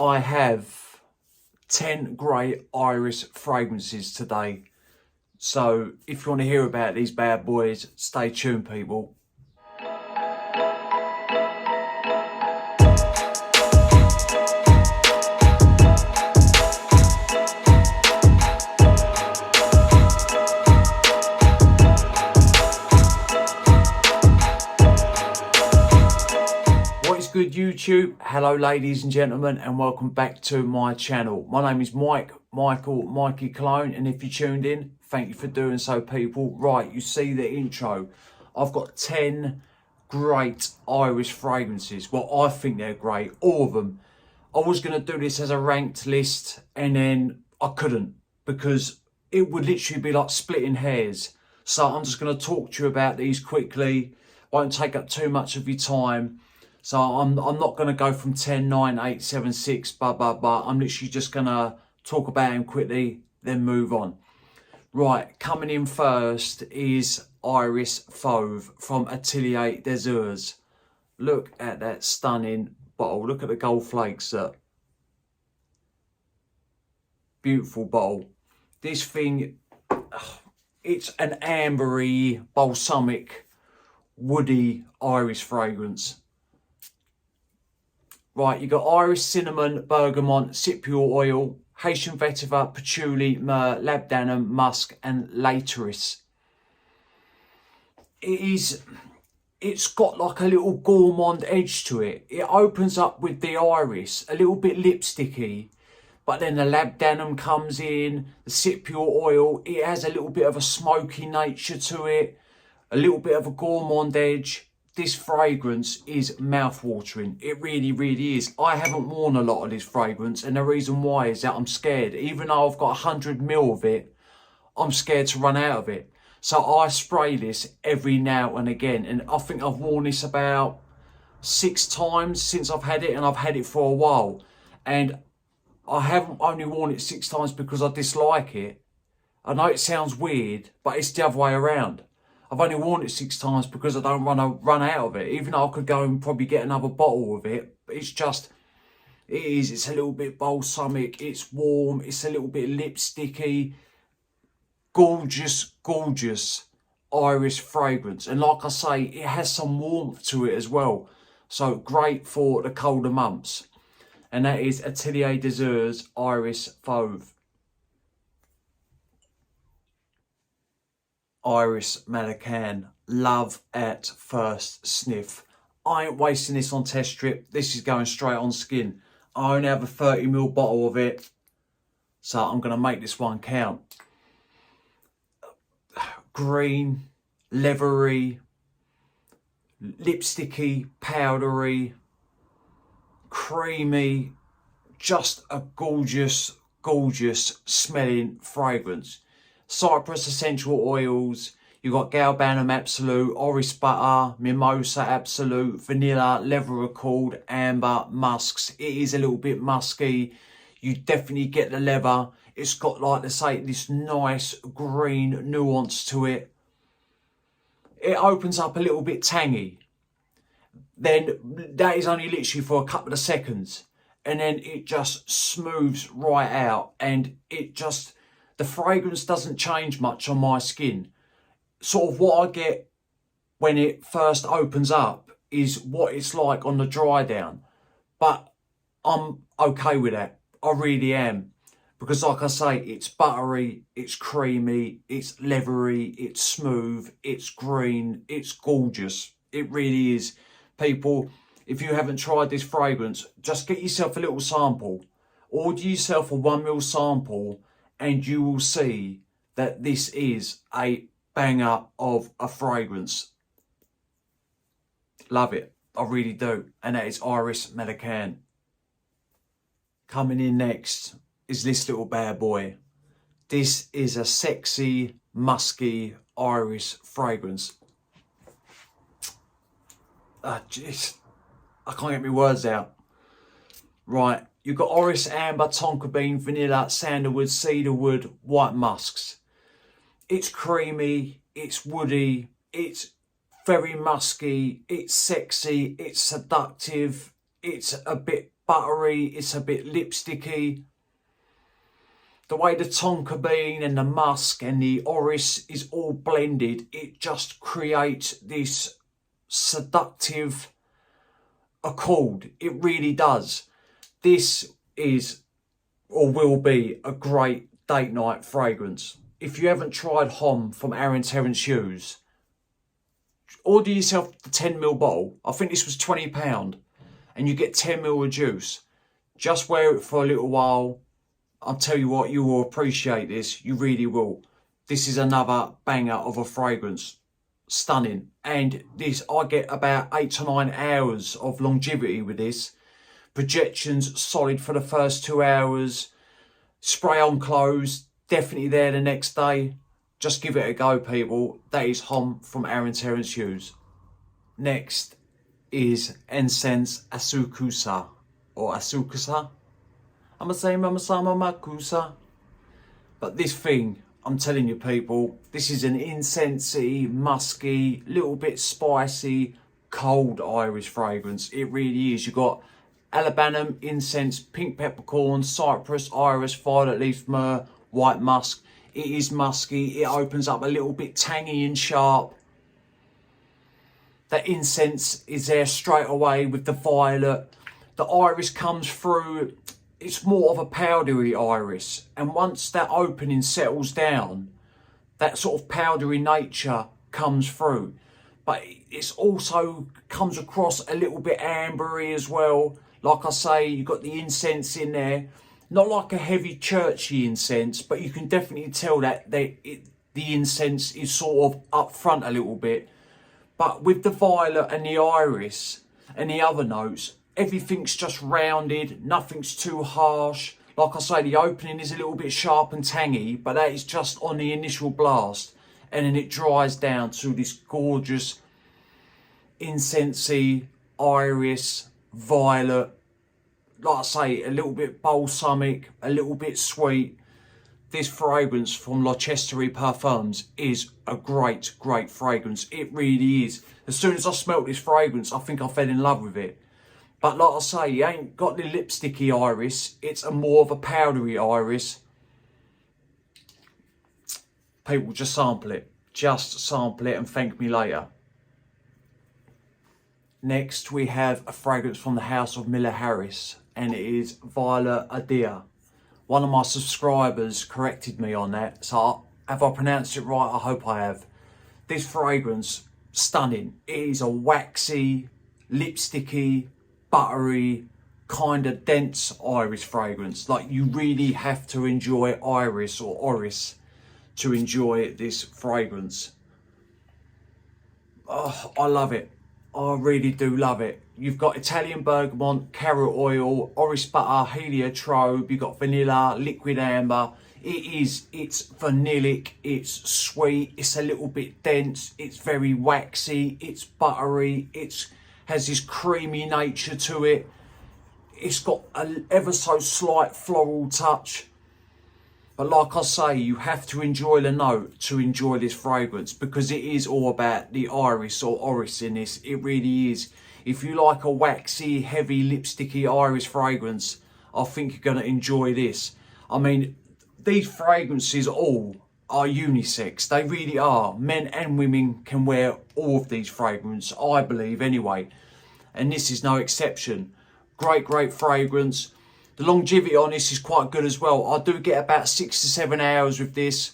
I have 10 great Irish fragrances today. So if you want to hear about these bad boys, stay tuned, people. Good YouTube, hello ladies and gentlemen, and welcome back to my channel. My name is Mikey Cologne, and if you tuned in, thank you for doing so, people. Right, you see the intro. I've got 10 great Irish fragrances. Well, I think they're great, all of them. I was going to do this as a ranked list, and then I couldn't, because it would literally be like splitting hairs. So I'm just going to talk to you about these quickly. I won't take up too much of your time. So I'm not going to go from 10, 9, 8, 7, 6, blah, blah, blah. I'm literally just going to talk about him quickly, then move on. Right, coming in first is Fove from Atelier des. Look at that stunning bottle. Look at the gold flakes. Beautiful bottle. This thing, it's an ambery, balsamic, woody Irish fragrance. Right, you got Irish cinnamon, bergamot, cypriol oil, Haitian vetiver, patchouli, myrrh, labdanum, musk, and latris. It's got like a little gourmand edge to it. It opens up with the iris, a little bit lipsticky, but then the labdanum comes in, the cypriol oil. It has a little bit of a smoky nature to it, a little bit of a gourmand edge. This fragrance is mouth-watering. It really, really is. I haven't worn a lot of this fragrance, and the reason why is that I'm scared. Even though I've got 100 ml of it, I'm scared to run out of it. So I spray this every now and again, and I think I've worn this about 6 times since I've had it, and I've had it for a while. And I haven't only worn it 6 times because I dislike it. I know it sounds weird, but it's the other way around. I've only worn it 6 times because I don't run out of it. Even though I could go and probably get another bottle of it. It's just, it's a little bit balsamic. It's warm. It's a little bit lipsticky. Gorgeous, gorgeous Irish fragrance. And like I say, it has some warmth to it as well. So great for the colder months. And that is Atelier des Irish Fove. Manican, love at first sniff. I ain't wasting this on test strip. This is going straight on skin. I only have a 30 ml bottle of it, so I'm going to make this one count. Green, leathery, lipsticky, powdery, creamy, just a gorgeous, gorgeous smelling fragrance. Cypress essential oils, you've got galbanum absolute, orris butter, mimosa absolute, vanilla, leather accord, amber, musks. It is a little bit musky. You definitely get the leather. It's got, like they say, this nice green nuance to it. It opens up a little bit tangy. Then that is only literally for a couple of seconds. And then it just smooths right out, and it just, the fragrance doesn't change much on my skin. Sort of what I get when it first opens up is what it's like on the dry down. But I'm okay with that. I really am. Because like I say, it's buttery, it's creamy, it's leathery, it's smooth, it's green, it's gorgeous. It really is. People, if you haven't tried this fragrance, just get yourself a little sample. Order yourself a 1 ml sample, and you will see that this is a banger of a fragrance. Love it. I really do. And that is Manican. Coming in next is this little bad boy. This is a sexy, musky Irish fragrance. I can't get my words out. Right. You've got orris, amber, tonka bean, vanilla, sandalwood, cedarwood, white musks. It's creamy, it's woody, it's very musky, it's sexy, it's seductive, it's a bit buttery, it's a bit lipsticky. The way the tonka bean and the musk and the orris is all blended, it just creates this seductive accord. It really does. This is or will be a great date night fragrance. If you haven't tried Homme from Aaron Terence Hughes, order yourself the 10ml bottle. I think this was £20 and you get 10ml of juice. Just wear it for a little while. I'll tell you what, you will appreciate this. You really will. This is another banger of a fragrance. Stunning. And this, I get about 8 to 9 hours of longevity with this. Projections solid for the first 2 hours. Spray on clothes, definitely there the next day. Just give it a go, people. That is Homme from Aaron Terence Hughes. Next is Incense Asukusa or Asukusa. I'm saying Mama Sama Makusa. But this thing, I'm telling you people, this is an incensey, musky, little bit spicy, cold Irish fragrance. It really is. You've got Alabama, incense, pink peppercorn, cypress, iris, violet leaf, myrrh, white musk. It is musky. It opens up a little bit tangy and sharp. That incense is there straight away with the violet. The iris comes through. It's more of a powdery iris, and once that opening settles down, that sort of powdery nature comes through. But it's also comes across a little bit ambery as well. Like I say, you've got the incense in there, not like a heavy churchy incense, but you can definitely tell that the incense is sort of up front a little bit. But with the violet and the iris and the other notes, everything's just rounded, nothing's too harsh. Like I say, the opening is a little bit sharp and tangy, but that is just on the initial blast. And then it dries down to this gorgeous incensey, iris, violet. Like I say, a little bit balsamic, a little bit sweet. This fragrance from Laboratorial Parfums is a great, great fragrance. It really is. As soon as I smelt this fragrance, I think I fell in love with it. But like I say, you ain't got the lipsticky iris. It's a more of a powdery iris. People, just sample it. Just sample it and thank me later. Next, we have a fragrance from the house of Miller Harris. And it is Violet Adia. One of my subscribers corrected me on that. So have I pronounced it right? I hope I have. This fragrance, stunning. It is a waxy, lipsticky, buttery, kind of dense iris fragrance. Like, you really have to enjoy iris or orris to enjoy this fragrance. Oh, I love it. I really do love it. You've got Italian bergamot, carrot oil, orris butter, heliotrope. You've got vanilla, liquid amber. It's vanillic, it's sweet, it's a little bit dense, it's very waxy, it's buttery, has this creamy nature to it. It's got an ever so slight floral touch. But like I say, you have to enjoy the note to enjoy this fragrance, because it is all about the iris or orris in this. It really is. If you like a waxy, heavy, lipsticky iris fragrance, I think you're going to enjoy this. I mean, these fragrances all are unisex. They really are. Men and women can wear all of these fragrances, I believe anyway. And this is no exception. Great, great fragrance. The longevity on this is quite good as well. I do get about 6 to 7 hours with this.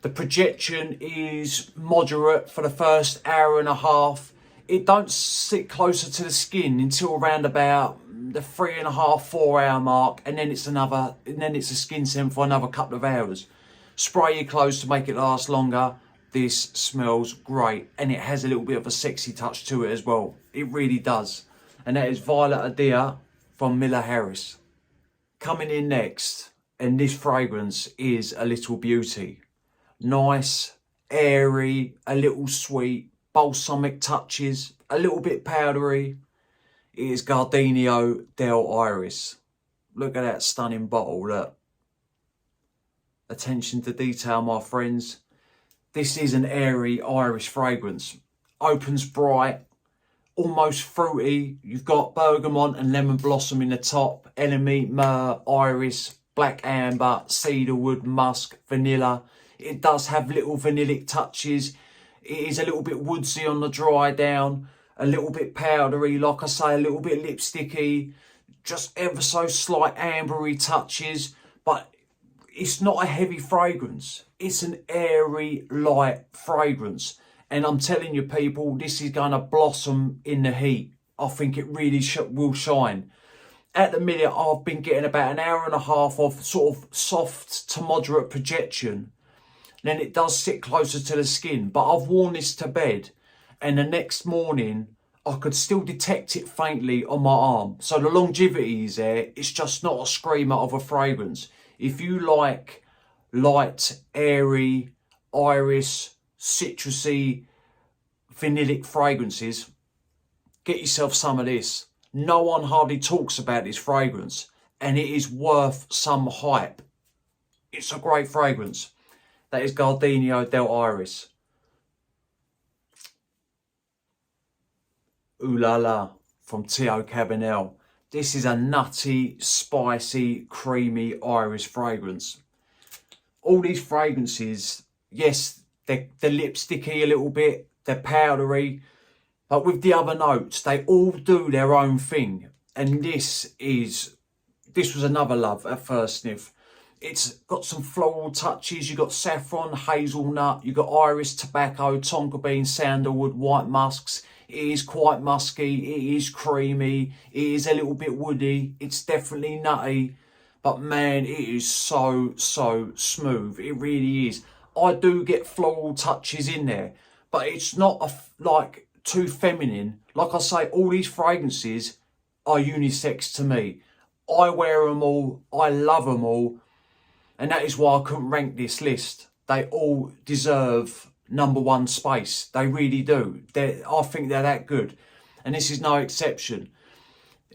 The projection is moderate for the first hour and a half. It don't sit closer to the skin until around about the 3.5, 4 hour mark, and then it's a skin scent for another couple of hours. Spray your clothes to make it last longer. This smells great, and it has a little bit of a sexy touch to it as well. It really does. And that is Violet Adia from Miller Harris. Coming in next, and this fragrance is a little beauty. Nice, airy, a little sweet, balsamic touches, a little bit powdery. It is Gardenia del Iris. Look at that stunning bottle, look. Attention to detail, my friends. This is an airy Irish fragrance. Opens bright, almost fruity. You've got bergamot and lemon blossom in the top, elemi, myrrh, iris, black amber, cedarwood, musk, vanilla. It does have little vanillic touches. It is a little bit woodsy on the dry down, a little bit powdery, like I say, a little bit lipsticky, just ever so slight ambery touches, but it's not a heavy fragrance. It's an airy, light fragrance. And I'm telling you, people, this is going to blossom in the heat. I think it really will shine. At the minute, I've been getting about an hour and a half of sort of soft to moderate projection. Then it does sit closer to the skin. But I've worn this to bed, and the next morning, I could still detect it faintly on my arm. So the longevity is there. It's just not a screamer of a fragrance. If you like light, airy, iris, citrusy, vanillic fragrances, get yourself some of this. No one hardly talks about this fragrance, and it is worth some hype. It's a great fragrance. That is Gardenia del Iris. Ooh la la from Tio Cabanel. This is a nutty, spicy, creamy iris fragrance. All these fragrances, yes, they're lipsticky a little bit, they're powdery, but with the other notes, they all do their own thing. And this was another love at first sniff. It's got some floral touches. You've got saffron, hazelnut, you've got iris, tobacco, tonka bean, sandalwood, white musks. It is quite musky, it is creamy, it is a little bit woody, it's definitely nutty, but man, it is so smooth. It really is. I do get floral touches in there, but it's not like too feminine. Like I say, all these fragrances are unisex to me. I wear them all, I love them all, and that is why I couldn't rank this list. They all deserve #1 space. They really do. I think they're that good, and this is no exception.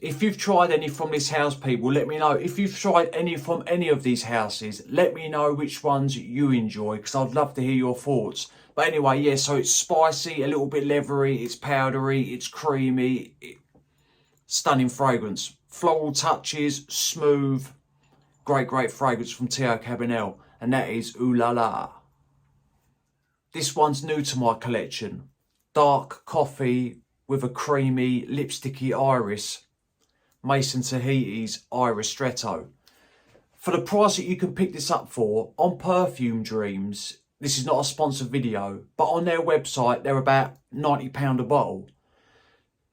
If you've tried any from this house, people, let me know. If you've tried any from any of these houses, let me know which ones you enjoy, because I'd love to hear your thoughts. But anyway, yeah, so it's spicy, a little bit leathery, it's powdery, it's creamy, stunning fragrance. Floral touches, smooth, great fragrance from Tio Cabanel, and that is Ooh La La. This one's new to my collection. Dark coffee with a creamy, lipsticky iris. Mason Tahiti's Irishretto. For the price that you can pick this up for, on Perfume Dreams, this is not a sponsored video, but on their website, they're about £90 a bottle.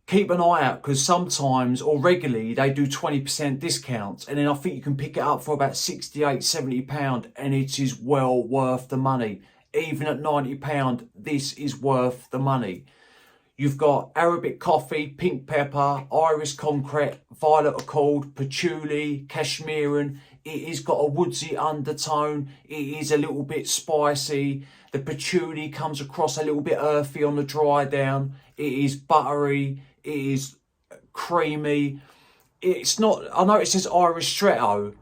Keep an eye out, because sometimes or regularly they do 20% discounts, and then I think you can pick it up for about £68, £70, and it is well worth the money. Even at £90, this is worth the money. You've got Arabic coffee, pink pepper, iris concrete, violet accord, patchouli, cashmeran. It has got a woodsy undertone. It is a little bit spicy. The patchouli comes across a little bit earthy on the dry down. It is buttery. It is creamy. It's not, I know it says Irishretto,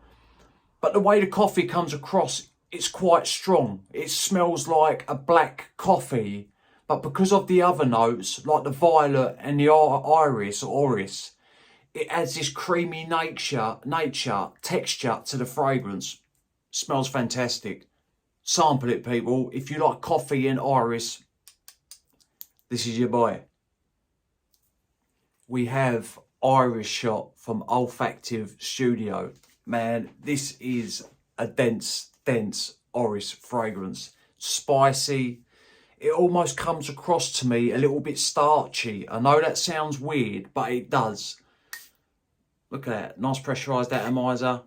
but the way the coffee comes across, it's quite strong. It smells like a black coffee, but because of the other notes, like the violet and the iris or orris, it adds this creamy texture to the fragrance. Smells fantastic. Sample it, people. If you like coffee and iris, this is your boy. We have Iris Shot from Olfactive Studio. Man, this is a dense iris fragrance. Spicy. It almost comes across to me a little bit starchy. I know that sounds weird, but it does. Look at that. Nice pressurised atomizer.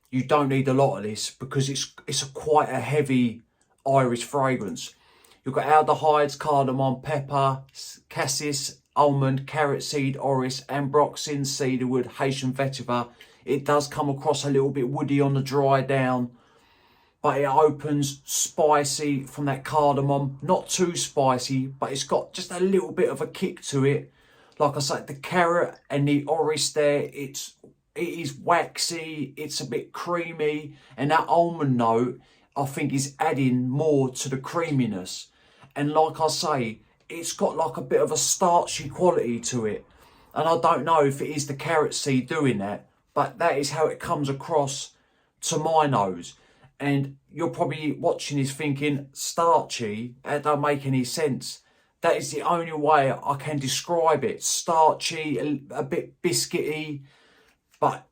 You don't need a lot of this because it's quite a heavy iris fragrance. You've got aldehydes, cardamom, pepper, cassis, almond, carrot seed, orris, ambroxan, cedarwood, Haitian vetiver. It does come across a little bit woody on the dry down, but it opens spicy from that cardamom. Not too spicy, but it's got just a little bit of a kick to it. Like I said, the carrot and the orris there, it is waxy, it's a bit creamy, and that almond note, I think, is adding more to the creaminess. And like I say, it's got like a bit of a starchy quality to it. And I don't know if it is the carrot seed doing that, but that is how it comes across to my nose. And you're probably watching this thinking, starchy, that don't make any sense. That is the only way I can describe it. Starchy, a bit biscuity, but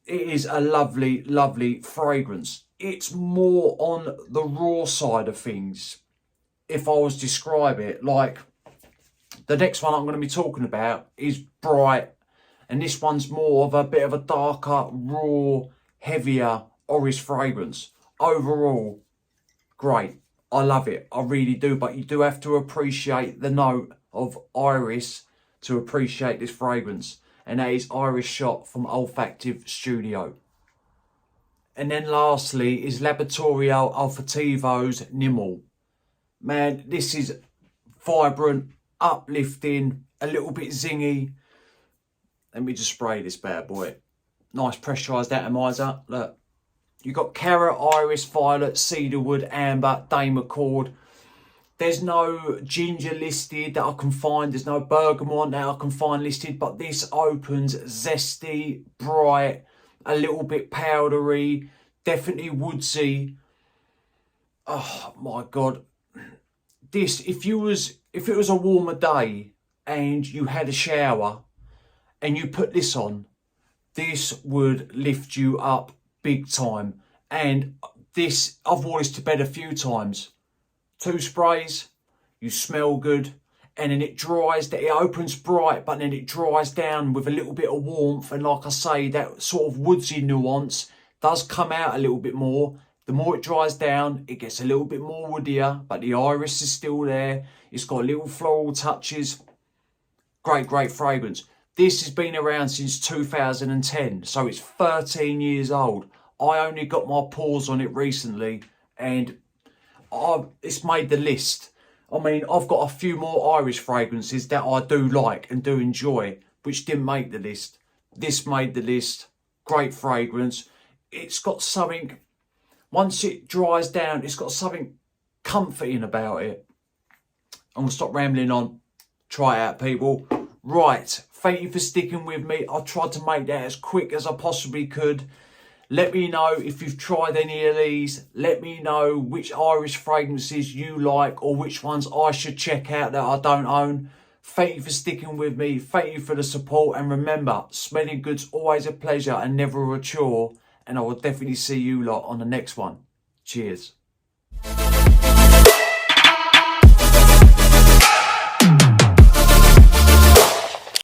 it is a lovely, lovely fragrance. It's more on the raw side of things, if I was to describe it. Like, the next one I'm going to be talking about is Bright, and this one's more of a bit of a darker, raw, heavier Oris fragrance. Overall, great. I love it. I really do. But you do have to appreciate the note of Iris to appreciate this fragrance. And that is Iris Shot from Olfactive Studio. And then lastly is Laboratorial Olfativo's Nimble. Man, this is vibrant, uplifting, a little bit zingy. Let me just spray this bad boy. Nice pressurised atomizer. Look. You've got carrot, iris, violet, cedarwood, amber, dame accord. There's no ginger listed that I can find. There's no bergamot that I can find listed. But this opens zesty, bright, a little bit powdery, definitely woodsy. Oh my God. This, if it was a warmer day and you had a shower and you put this on, this would lift you up big time. And this, I've worn this to bed a few times. 2 sprays, you smell good, and then it dries, it opens bright, but then it dries down with a little bit of warmth. And like I say, that sort of woodsy nuance does come out a little bit more. The more it dries down, it gets a little bit more woodier, but the iris is still there. It's got little floral touches. Great, great fragrance. This has been around since 2010, so it's 13 years old. I only got my paws on it recently, and it's made the list. I mean, I've got a few more Irish fragrances that I do like and do enjoy, which didn't make the list. This made the list. Great fragrance. It's got something, once it dries down, it's got something comforting about it. I'm going to stop rambling on. Try it out, people. Right, thank you for sticking with me. I tried to make that as quick as I possibly could. Let me know if you've tried any of these. Let me know which Irish fragrances you like or which ones I should check out that I don't own. Thank you for sticking with me. Thank you for the support. And remember, smelling good's always a pleasure and never a chore. And I will definitely see you lot on the next one. Cheers.